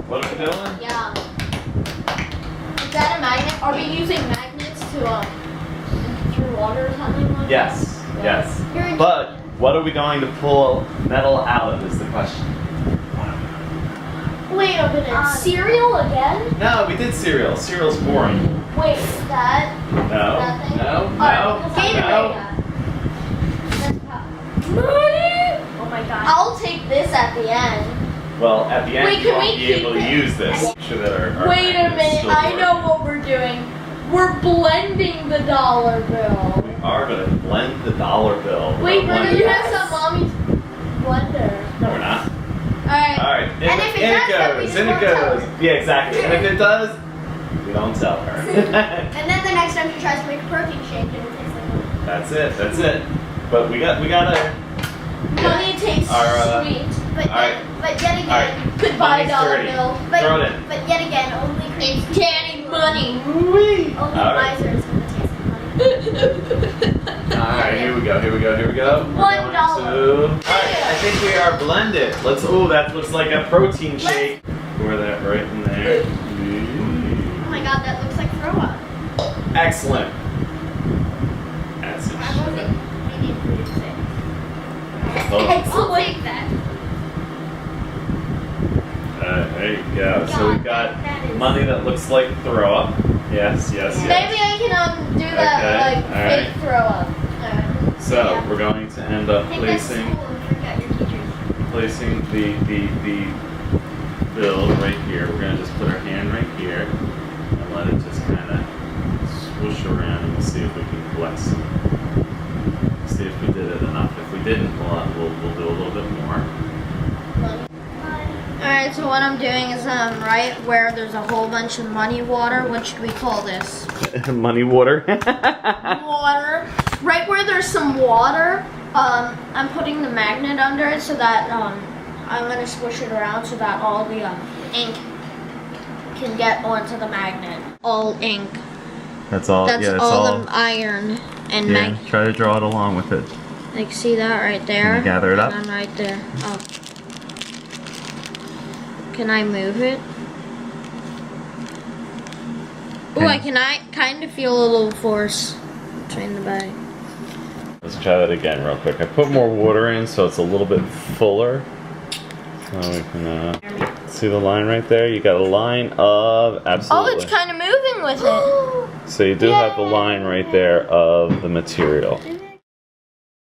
What are we doing? Yeah. Is that a magnet? Are we using magnets to through water or something like Yes, that? yes. You're in But what are we going to pull metal out of is the question. Wait a minute. Cereal again? No, we did cereal. Cereal's boring. Wait, that? No, Nothing? no, Alright, no, Gatorade. Money! Oh my god. I'll take this at the end. Well, at the end, Wait, you can won't we be able to keep it? use this. Make sure that our Wait a magnet is minute. still I know working. what we're doing. We're blending the dollar bill. We are going to blend the dollar bill. Wait, We're we're gonna gonna blend- use some mommy's blender. No, we're not. Alright. Alright, And if it does, then we goes, just in it won't tell goes. her. Yeah, exactly. And if it does, we don't tell her. And then the next time she tries to make a protein shake, it'll taste like money. That's it. But we gotta. Money tastes Our, sweet. But, Alright. but yet again, Alright. Goodbye, Money's dollar dirty. bill. Throw it in. but yet again, only It's candy money. Woo-wee. only Alright. miser is gonna taste the money. Alright, here we go. We're going $1. Alright, I think we are blended. Oh, that looks like a protein shake. Pour that right in there. Oh my god, that looks like throw up. Excellent. That's it. I wasn't meaning for you to say. Oh, I'll take that. there you go. So we've got That is- money that looks like throw up. Yes. Maybe I can do that Okay, alright. fake throw up. So Yeah. we're going to end up Take that to placing school and freak out your teachers. the bill right here. We're gonna just put our hand right here and let it just kind of swoosh around, and we'll see if we can collect some. See if we did it enough. If we didn't, we'll do a little bit more. Alright, so what I'm doing is right where there's a whole bunch of money water, what should we call this? Money water. Water. Right where there's some water, I'm putting the magnet under it so that I'm gonna squish it around so that all the ink can get onto the magnet. All ink. That's all. That's all the iron and mag. Try to draw it along with it. Like, see that right there? Can you gather it up? And I'm right there. Oh. Can I move it? Ooh, I kind of feel a little force between the bag. Let's try that again real quick. I put more water in so it's a little bit fuller. So we can see the line right there? You got a line of, absolutely. Oh, it's kind of moving with it. So you do have the line right there of the material.